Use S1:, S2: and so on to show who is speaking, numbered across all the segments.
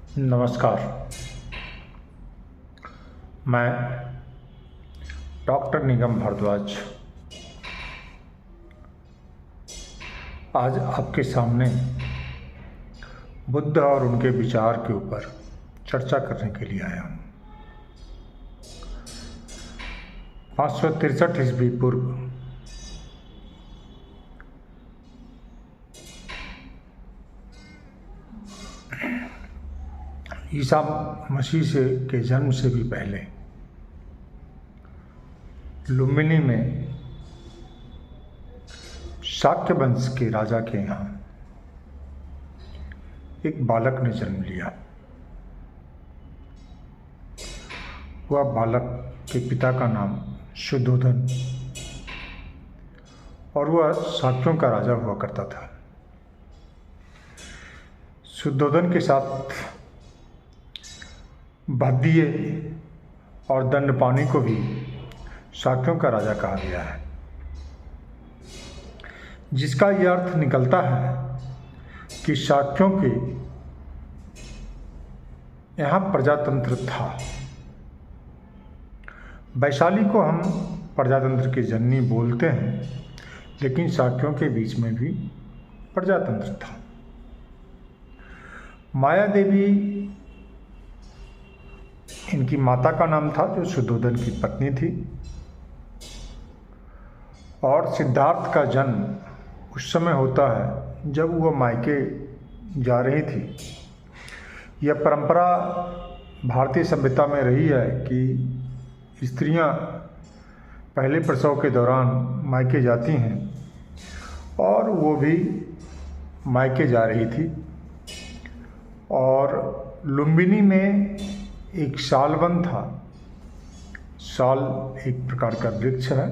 S1: नमस्कार। मैं डॉक्टर निगम भारद्वाज आज आपके सामने बुद्ध और उनके विचार के ऊपर चर्चा करने के लिए आया हूँ। 563 ईस्वी पूर्व ईसा मसीह के जन्म से भी पहले लुम्बिनी में शाक्य वंश के राजा के यहाँ एक बालक ने जन्म लिया। वह बालक के पिता का नाम शुद्धोधन और वह शाक्यों का राजा हुआ करता था। शुद्धोधन के साथ भद्दिये और दंडपानी को भी शाक्यों का राजा कहा गया है, जिसका यह अर्थ निकलता है कि शाक्यों के यहाँ प्रजातंत्र था। वैशाली को हम प्रजातंत्र की जननी बोलते हैं, लेकिन शाक्यों के बीच में भी प्रजातंत्र था। माया देवी इनकी माता का नाम था, जो शुद्धोधन की पत्नी थी। और सिद्धार्थ का जन्म उस समय होता है जब वह मायके जा रही थी। यह परंपरा भारतीय सभ्यता में रही है कि स्त्रियां पहले प्रसव के दौरान मायके जाती हैं, और वो भी मायके जा रही थी। और लुम्बिनी में एक शालवन था। शाल एक प्रकार का वृक्ष है,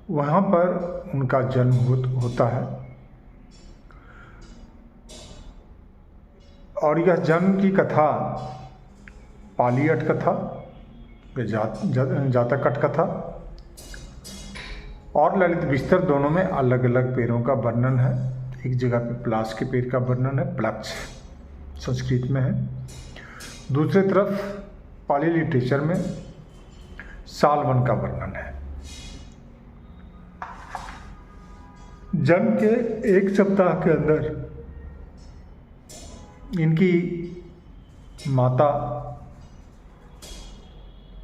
S1: वहाँ पर उनका जन्म होता है। और यह जन्म की कथा पालीयट कथा, जातकट कथा और ललित विस्तर दोनों में अलग अलग पेड़ों का वर्णन है। एक जगह पे पलाश के पेड़ का वर्णन है, प्लक्ष संस्कृत में है। दूसरी तरफ पाली लिटरेचर में शालवन का वर्णन है। जन्म के एक सप्ताह के अंदर इनकी माता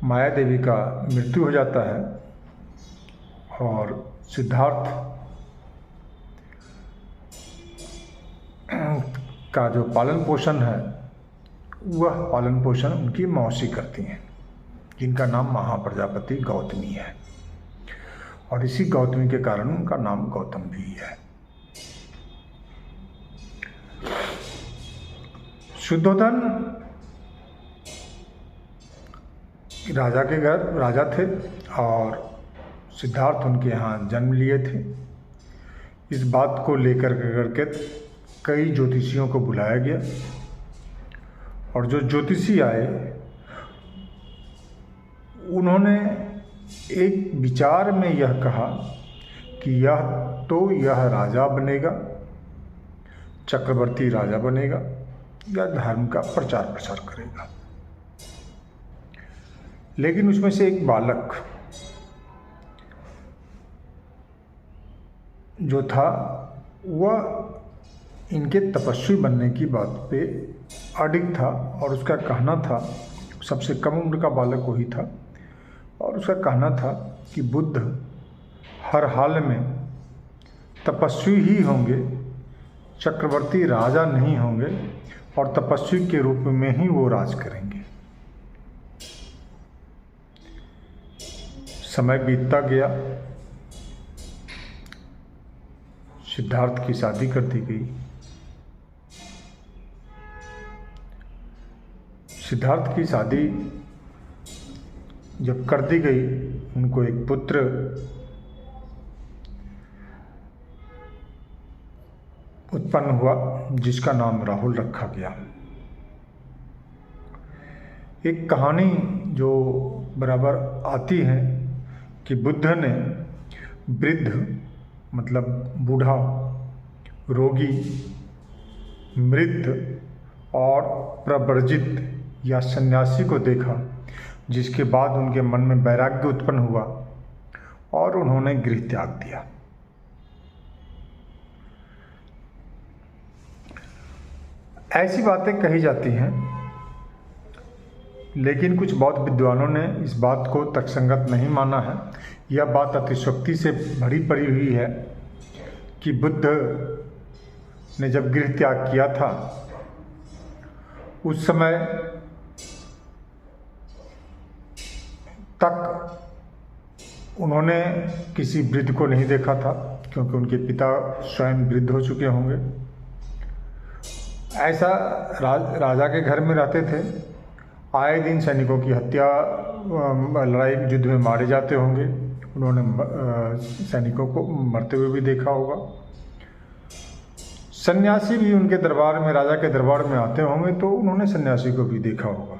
S1: माया देवी का मृत्यु हो जाता है, और सिद्धार्थ का जो पालन पोषण है, वह पालन पोषण उनकी मौसी करती हैं, जिनका नाम महाप्रजापति गौतमी है। और इसी गौतमी के कारण उनका नाम गौतम भी है। शुद्धोधन राजा के घर राजा थे, और सिद्धार्थ उनके यहाँ जन्म लिए थे। इस बात को लेकर करके कई ज्योतिषियों को बुलाया गया, और जो ज्योतिषी आए उन्होंने एक विचार में यह कहा कि यह राजा बनेगा, चक्रवर्ती राजा बनेगा, या धर्म का प्रचार प्रसार करेगा। लेकिन उसमें से एक बालक जो था, वह इनके तपस्वी बनने की बात पे अडिग था। और उसका कहना था, सबसे कम उम्र का बालक वही था, और उसका कहना था कि बुद्ध हर हाल में तपस्वी ही होंगे, चक्रवर्ती राजा नहीं होंगे, और तपस्वी के रूप में ही वो राज करेंगे। समय बीतता गया, सिद्धार्थ की शादी कर दी गई। सिद्धार्थ की शादी जब कर दी गई, उनको एक पुत्र उत्पन्न हुआ, जिसका नाम राहुल रखा गया। एक कहानी जो बराबर आती है कि बुद्ध ने वृद्ध मतलब बूढ़ा, रोगी, मृत और प्रव्रजित या सन्यासी को देखा, जिसके बाद उनके मन में वैराग्य उत्पन्न हुआ और उन्होंने गृह त्याग दिया। ऐसी बातें कही जाती हैं, लेकिन कुछ बौद्ध विद्वानों ने इस बात को तर्कसंगत नहीं माना है। यह बात अतिशयोक्ति से भरी पड़ी हुई है कि बुद्ध ने जब गृह त्याग किया था उस समय तक उन्होंने किसी वृद्ध को नहीं देखा था, क्योंकि उनके पिता स्वयं वृद्ध हो चुके होंगे। ऐसा राजा के घर में रहते थे, आए दिन सैनिकों की हत्या, लड़ाई युद्ध में मारे जाते होंगे। उन्होंने सैनिकों को मरते हुए भी देखा होगा। सन्यासी भी उनके दरबार में, राजा के दरबार में आते होंगे, तो उन्होंने सन्यासी को भी देखा होगा।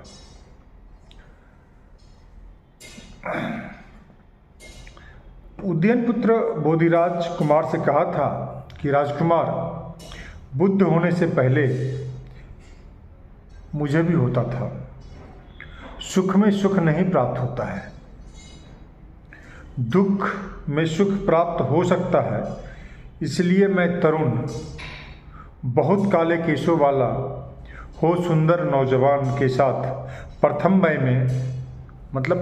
S1: उदयन पुत्र बोधिराज कुमार से कहा था कि राजकुमार, बुद्ध होने से पहले मुझे भी होता था। सुख में सुख नहीं प्राप्त होता है, दुख में सुख प्राप्त हो सकता है। इसलिए मैं तरुण, बहुत काले केशों वाला हो सुंदर नौजवान के साथ प्रथम वय में, मतलब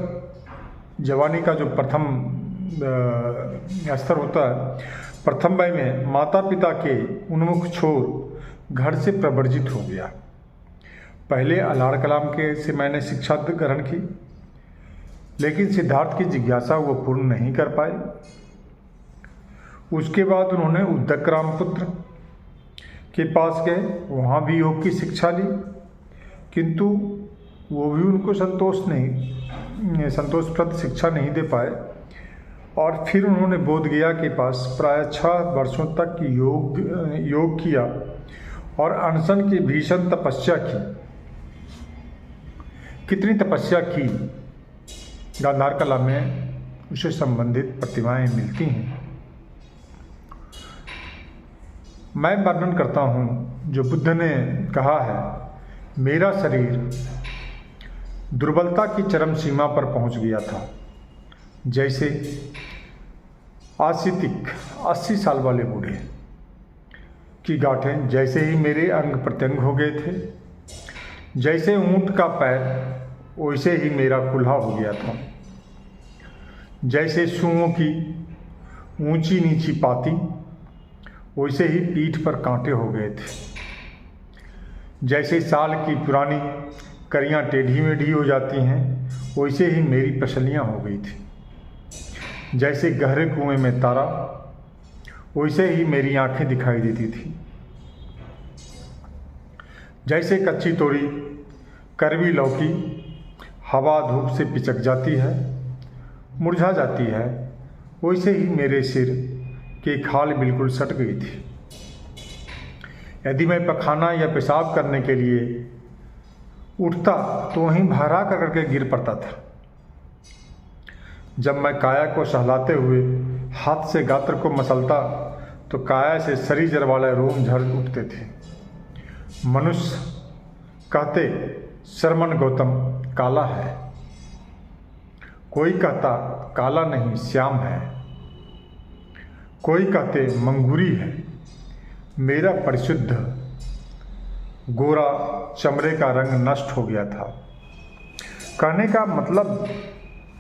S1: जवानी का जो प्रथम स्तर होता है, प्रथम वय में माता पिता के उन्मुख छोड़ घर से प्रवर्जित हो गया। पहले अलार कलाम के से मैंने शिक्षा ग्रहण की, लेकिन सिद्धार्थ की जिज्ञासा वो पूर्ण नहीं कर पाए। उसके बाद उन्होंने उद्दक रामपुत्र के पास गए, वहाँ भी योग की शिक्षा ली, किंतु वो भी उनको संतोषप्रद शिक्षा नहीं दे पाए। और फिर उन्होंने बोधगया के पास प्राय 6 वर्षों तक योग किया और अनशन की भीषण तपस्या की। कितनी तपस्या की, गांधार कला में उससे संबंधित प्रतिमाएं मिलती हैं। मैं वर्णन करता हूँ जो बुद्ध ने कहा है, मेरा शरीर दुर्बलता की चरम सीमा पर पहुँच गया था, जैसे आशितिक 80 साल वाले बूढ़े की गांठें जैसे ही मेरे अंग प्रत्यंग हो गए थे। जैसे ऊंट का पैर वैसे ही मेरा कुल्हा हो गया था। जैसे सूओं की ऊंची नीची पाती वैसे ही पीठ पर कांटे हो गए थे। जैसे साल की पुरानी करियां टेढ़ी मेढ़ी हो जाती हैं वैसे ही मेरी पसलियां हो गई थी। जैसे गहरे कुएं में तारा वैसे ही मेरी आंखें दिखाई देती थी। जैसे कच्ची तोड़ी कड़वी लौकी हवा धूप से पिचक जाती है, मुरझा जाती है, वैसे ही मेरे सिर की खाल बिल्कुल सट गई थी। यदि मैं पखाना या पेशाब करने के लिए उठता तो वहीं भरा करके गिर पड़ता था। जब मैं काया को सहलाते हुए हाथ से गात्र को मसलता तो काया से शरीर वाले रोम झड़ उठते थे। मनुष्य कहते शरमन गौतम काला है, कोई कहता काला नहीं श्याम है, कोई कहते मंगूरी है। मेरा परिशुद्ध गोरा चमड़े का रंग नष्ट हो गया था। कहने का मतलब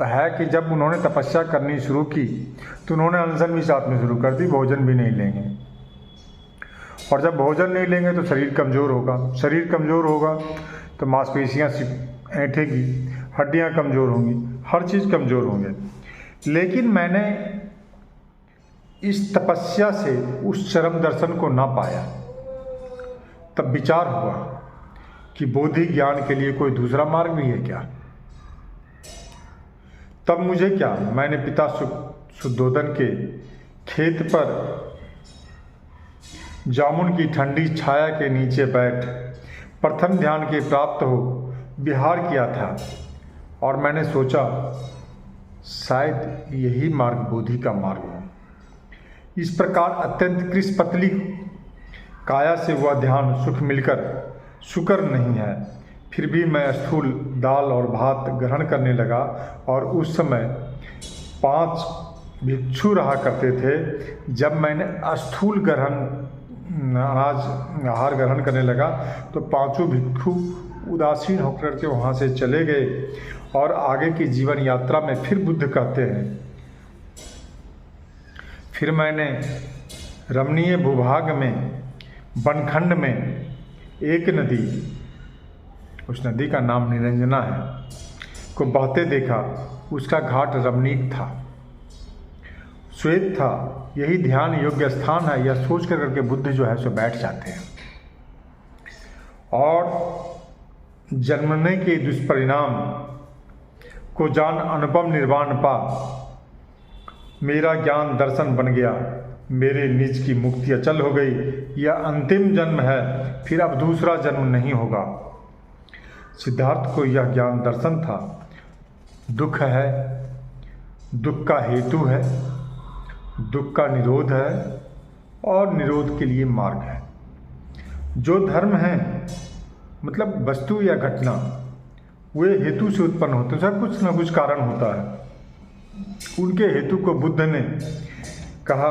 S1: है कि जब उन्होंने तपस्या करनी शुरू की तो उन्होंने अनशन भी साथ में शुरू कर दी, भोजन भी नहीं लेंगे। और जब भोजन नहीं लेंगे तो शरीर कमज़ोर होगा, शरीर कमज़ोर होगा तो मांसपेशियाँ ऐंठेगी, हड्डियाँ कमज़ोर होंगी, हर चीज़ कमज़ोर होंगे। लेकिन मैंने इस तपस्या से उस चरम दर्शन को ना पाया। तब विचार हुआ कि बोधि ज्ञान के लिए कोई दूसरा मार्ग भी है क्या। तब मुझे क्या, मैंने पिता शुद्धोदन के खेत पर जामुन की ठंडी छाया के नीचे बैठ प्रथम ध्यान के प्राप्त हो विहार किया था। और मैंने सोचा शायद यही मार्ग बोधि का मार्ग हो। इस प्रकार अत्यंत कृष्ण पतली काया से वह ध्यान सुख मिलकर शुक्र नहीं है। फिर भी मैं स्थूल दाल और भात ग्रहण करने लगा और उस समय 5 भिक्षु रहा करते थे। जब मैंने स्थूल आहार ग्रहण करने लगा तो 5 भिक्षु उदासीन होकर के वहाँ से चले गए और आगे की जीवन यात्रा में फिर बुद्ध कहते हैं, फिर मैंने रमणीय भूभाग में बनखंड में एक नदी, उस नदी का नाम निरंजना है, को बहते देखा। उसका घाट रमणीक था, श्वेत था। यही ध्यान योग्य स्थान है, यह सोच कर करके बुद्ध जो है सो बैठ जाते हैं और जन्मने के दुष्परिणाम को जान अनुपम निर्वाण पा। मेरा ज्ञान दर्शन बन गया, मेरे निज की मुक्ति अचल हो गई। यह अंतिम जन्म है, फिर अब दूसरा जन्म नहीं होगा। सिद्धार्थ को यह ज्ञान दर्शन था। दुख है, दुख का हेतु है, दुख का निरोध है और निरोध के लिए मार्ग है। जो धर्म है मतलब वस्तु या घटना, वे हेतु से उत्पन्न होते हैं, सब कुछ न कुछ कारण होता है। उनके हेतु को बुद्ध ने कहा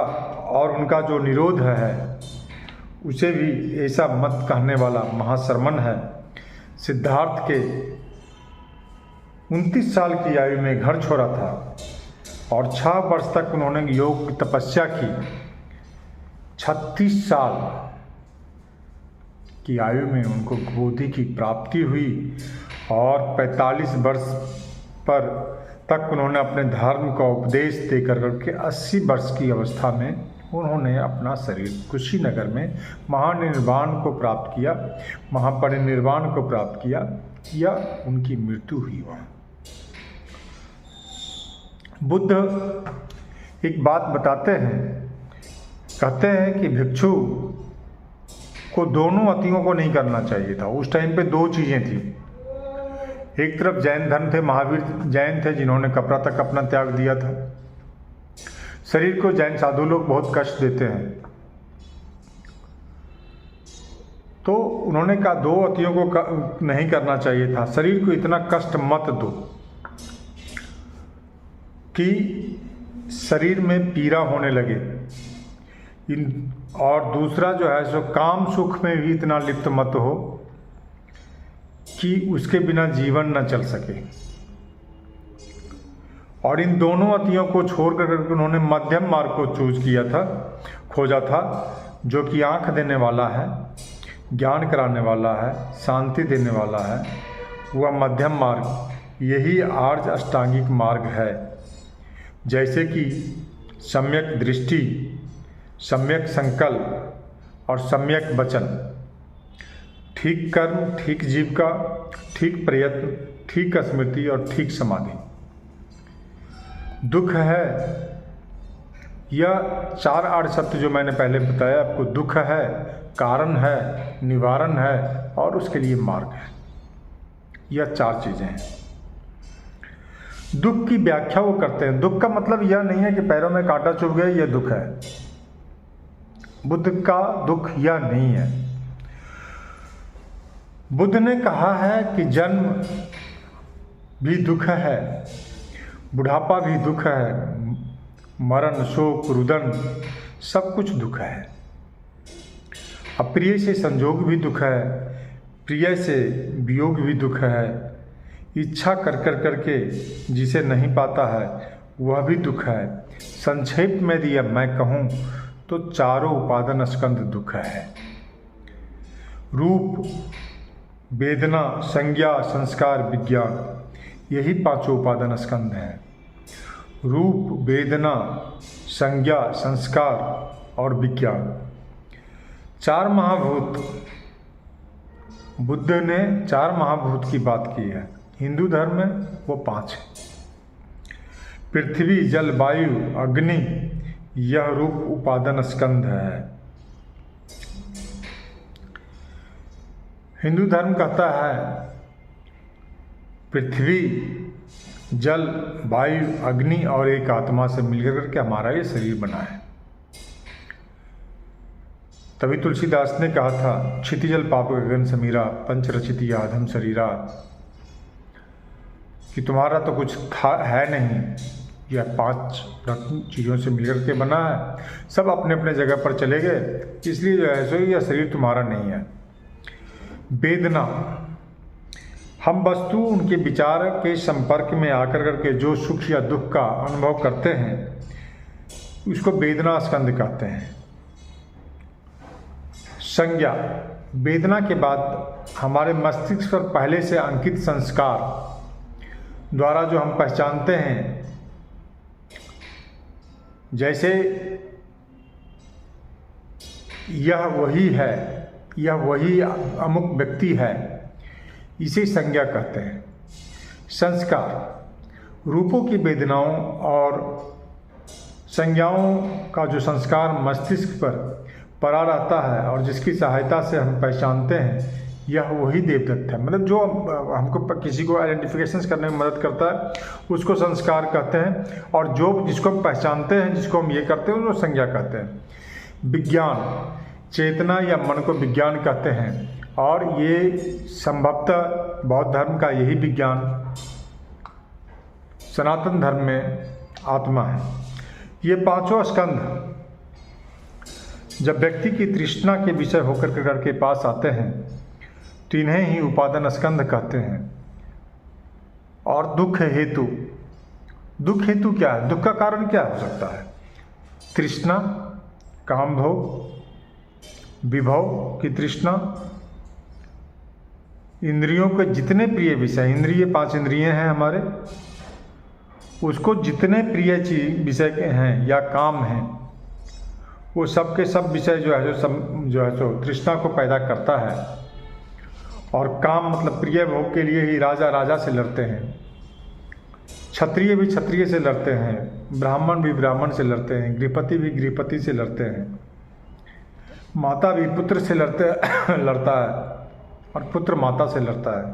S1: और उनका जो निरोध है उसे भी ऐसा मत कहने वाला महाशर्मन है। सिद्धार्थ के 29 साल की आयु में घर छोड़ा था और 6 वर्ष तक उन्होंने योग तपस्या की। 36 साल की आयु में उनको बोधि की प्राप्ति हुई और 45 वर्ष पर तक उन्होंने अपने धर्म का उपदेश देकर करके 80 वर्ष की अवस्था में उन्होंने अपना शरीर कुशीनगर में महानिर्वाण को प्राप्त किया, महापरिनिर्वाण को प्राप्त किया या उनकी मृत्यु हुई वहाँ। बुद्ध एक बात बताते हैं, कहते हैं कि भिक्षु को दोनों अतियों को नहीं करना चाहिए था। उस टाइम पे 2 चीज़ें थी। एक तरफ जैन धर्म थे, महावीर जैन थे जिन्होंने कपड़ा तक अपना त्याग दिया था। शरीर को जैन साधु लोग बहुत कष्ट देते हैं, तो उन्होंने कहा 2 अतियों को नहीं करना चाहिए था। शरीर को इतना कष्ट मत दो कि शरीर में पीड़ा होने लगे। और दूसरा जो है सो काम सुख में भी इतना लिप्त मत हो कि उसके बिना जीवन न चल सके। और इन दोनों अतियों को छोड़ कर उन्होंने मध्यम मार्ग को चूज किया था, खोजा था, जो कि आँख देने वाला है, ज्ञान कराने वाला है, शांति देने वाला है। वह मध्यम मार्ग यही आर्य अष्टांगिक मार्ग है। जैसे कि सम्यक दृष्टि, सम्यक संकल्प और सम्यक वचन, ठीक कर्म, ठीक जीविका, ठीक प्रयत्न, ठीक स्मृति और ठीक समाधि। दुख है, यह 4 आर्य सत्य जो मैंने पहले बताया आपको, दुख है, कारण है, निवारण है और उसके लिए मार्ग है। यह 4 चीज़ें हैं। दुख की व्याख्या वो करते हैं। दुख का मतलब यह नहीं है कि पैरों में कांटा चुभ गया, यह दुख है। बुद्ध का दुख यह नहीं है। बुद्ध ने कहा है कि जन्म भी दुख है, बुढ़ापा भी दुख है, मरण, शोक, रुदन सब कुछ दुख है। अप्रिय से संजोग भी दुख है, प्रिय से वियोग भी दुख है। इच्छा कर कर करके जिसे नहीं पाता है वह भी दुख है। संक्षेप में दिया मैं कहूँ तो 4 उपादान स्कंध दुख है। रूप, वेदना, संज्ञा, संस्कार, विज्ञान, यही 5 उपादान स्कंध हैं। रूप, वेदना, संज्ञा, संस्कार और विज्ञान। 4 महाभूत, बुद्ध ने 4 महाभूत की बात की है। हिंदू धर्म में वो 5 है। पृथ्वी, जल, वायु, अग्नि, यह रूप उपादान स्कंध है। हिंदू धर्म कहता है पृथ्वी, जल, वायु, अग्नि और एक आत्मा से मिलकर के हमारा ये शरीर बना है। तभी तुलसीदास ने कहा था, क्षितिजल पाप गगन समीरा पंच रचित आधम शरीरा, कि तुम्हारा तो कुछ था है नहीं, यह 5 चीज़ों से मिलकर के बना है, सब अपने अपने जगह पर चले गए, इसलिए जो है सो यह शरीर तुम्हारा नहीं है। वेदना, हम वस्तु उनके विचार के संपर्क में आकर करके जो सुख या दुख का अनुभव करते हैं उसको वेदना स्कंध कहते हैं। संज्ञा, वेदना के बाद हमारे मस्तिष्क पर पहले से अंकित संस्कार द्वारा जो हम पहचानते हैं, जैसे यह वही है, यह वही अमुक व्यक्ति है, इसे संज्ञा कहते हैं। संस्कार, रूपों की वेदनाओं और संज्ञाओं का जो संस्कार मस्तिष्क पर पड़ा रहता है और जिसकी सहायता से हम पहचानते हैं, यह वही देवदत्त है। मतलब जो हमको किसी को आइडेंटिफिकेशन करने में मदद करता है उसको संस्कार कहते हैं, और जो जिसको हम पहचानते हैं, जिसको हम ये करते हैं, उसको संज्ञा कहते हैं। विज्ञान, चेतना या मन को विज्ञान कहते हैं, और ये संभवतः बौद्ध धर्म का यही विज्ञान सनातन धर्म में आत्मा है। ये 5 स्कंध जब व्यक्ति की तृष्णा के विषय होकर के पास आते हैं तो इन्हें ही उपादान स्कंध कहते हैं। और दुख हेतु, दुख हेतु क्या है? दुख का कारण क्या हो सकता है? तृष्णा, काम भोग, विभव की तृष्णा, इंद्रियों के जितने प्रिय विषय, इंद्रिय 5 इंद्रिय हैं हमारे, उसको जितने प्रिय चीज विषय के हैं या काम हैं, वो सब के सब विषय जो है सो तृष्णा को पैदा करता है। और काम मतलब प्रिय भोग के लिए ही राजा राजा से लड़ते हैं, क्षत्रिय भी क्षत्रिय से लड़ते हैं, ब्राह्मण भी ब्राह्मण से लड़ते हैं, गृहपति भी गृहपति से लड़ते हैं, माता भी पुत्र से लड़ता है और पुत्र माता से लड़ता है,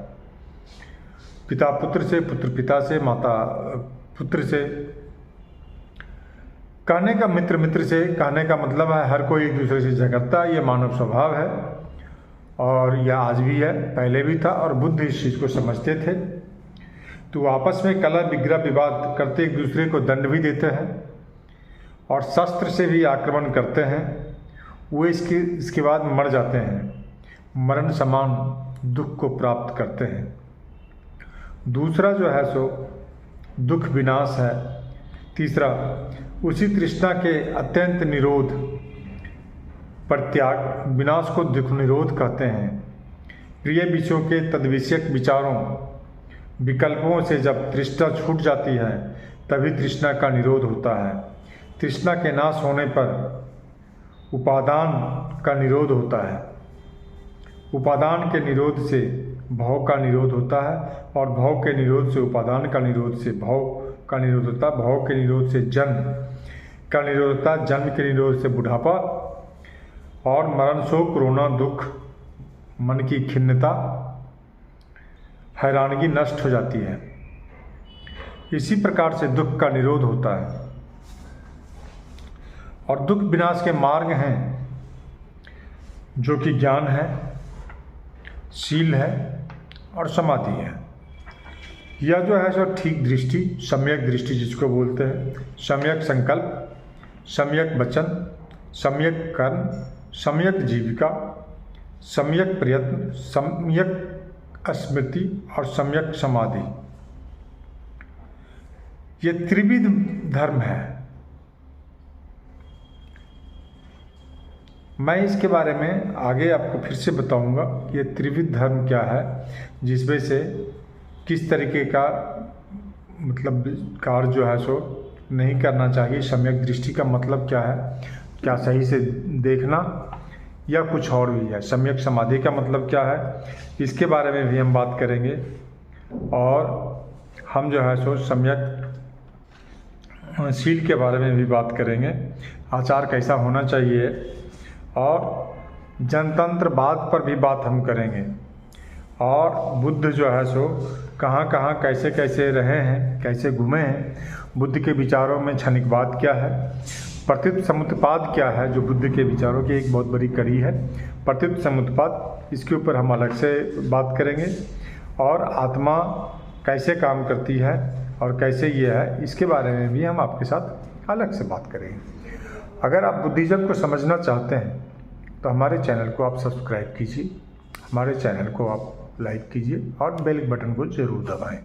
S1: पिता पुत्र से, पुत्र पिता से, माता पुत्र से। कहने का मित्र मित्र से, कहने का मतलब है हर कोई एक दूसरे से झगड़ता है, ये मानव स्वभाव है और यह आज भी है, पहले भी था, और बुद्ध इस चीज़ को समझते थे। तो आपस में कलह विग्रह विवाद करते एक दूसरे को दंड भी देते हैं और शस्त्र से भी आक्रमण करते हैं। वो इसके बाद मर जाते हैं, मरण समान दुख को प्राप्त करते हैं। दूसरा जो है सो दुख विनाश है। तीसरा, उसी तृष्णा के अत्यंत निरोध, परित्याग, विनाश को दुख निरोध कहते हैं। प्रिय विषयों के तद्विषयक विचारों, विकल्पों से जब तृष्णा छूट जाती है तभी तृष्णा का निरोध होता है। तृष्णा के नाश होने पर उपादान का निरोध होता है। उपादान के निरोध से भव का निरोध होता है और भव के निरोध से उपादान का निरोध से भव का निरोध होता है। भव के निरोध से जन्म का निरोध होता है, जन्म के निरोध से बुढ़ापा और मरण, शोक, रोना, दुख, मन की खिन्नता, हैरानगी नष्ट हो जाती है। इसी प्रकार से दुख का निरोध होता है। और दुख विनाश के मार्ग हैं जो कि ज्ञान है, शील है और समाधि है। यह जो है सो ठीक दृष्टि, सम्यक दृष्टि जिसको बोलते हैं, सम्यक संकल्प, सम्यक वचन, सम्यक कर्म, सम्यक जीविका, सम्यक प्रयत्न, सम्यक स्मृति और सम्यक समाधि, ये त्रिविध धर्म है। मैं इसके बारे में आगे आपको फिर से बताऊंगा ये त्रिविध धर्म क्या है, जिसमें से किस तरीके का मतलब कार्य जो है सो नहीं करना चाहिए। सम्यक दृष्टि का मतलब क्या है, क्या सही से देखना या कुछ और भी है। सम्यक समाधि का मतलब क्या है, इसके बारे में भी हम बात करेंगे। और हम जो है सो सम्यक शील के बारे में भी बात करेंगे, आचार कैसा होना चाहिए, और जनतंत्रवाद पर भी बात हम करेंगे। और बुद्ध जो है सो कहाँ कहाँ कैसे कैसे रहे हैं, कैसे घूमे हैं, बुद्ध के विचारों में क्षणिकवाद क्या है, प्रत्युत समुत्पाद क्या है, जो बुद्ध के विचारों की एक बहुत बड़ी कड़ी है। प्रत्युत समुत्पाद, इसके ऊपर हम अलग से बात करेंगे। और आत्मा कैसे काम करती है और कैसे ये है, इसके बारे में भी हम आपके साथ अलग से बात करेंगे। अगर आप बुद्धिज़्म को समझना चाहते हैं तो हमारे चैनल को आप सब्सक्राइब कीजिए, हमारे चैनल को आप लाइक कीजिए और बेल बटन को ज़रूर दबाएं।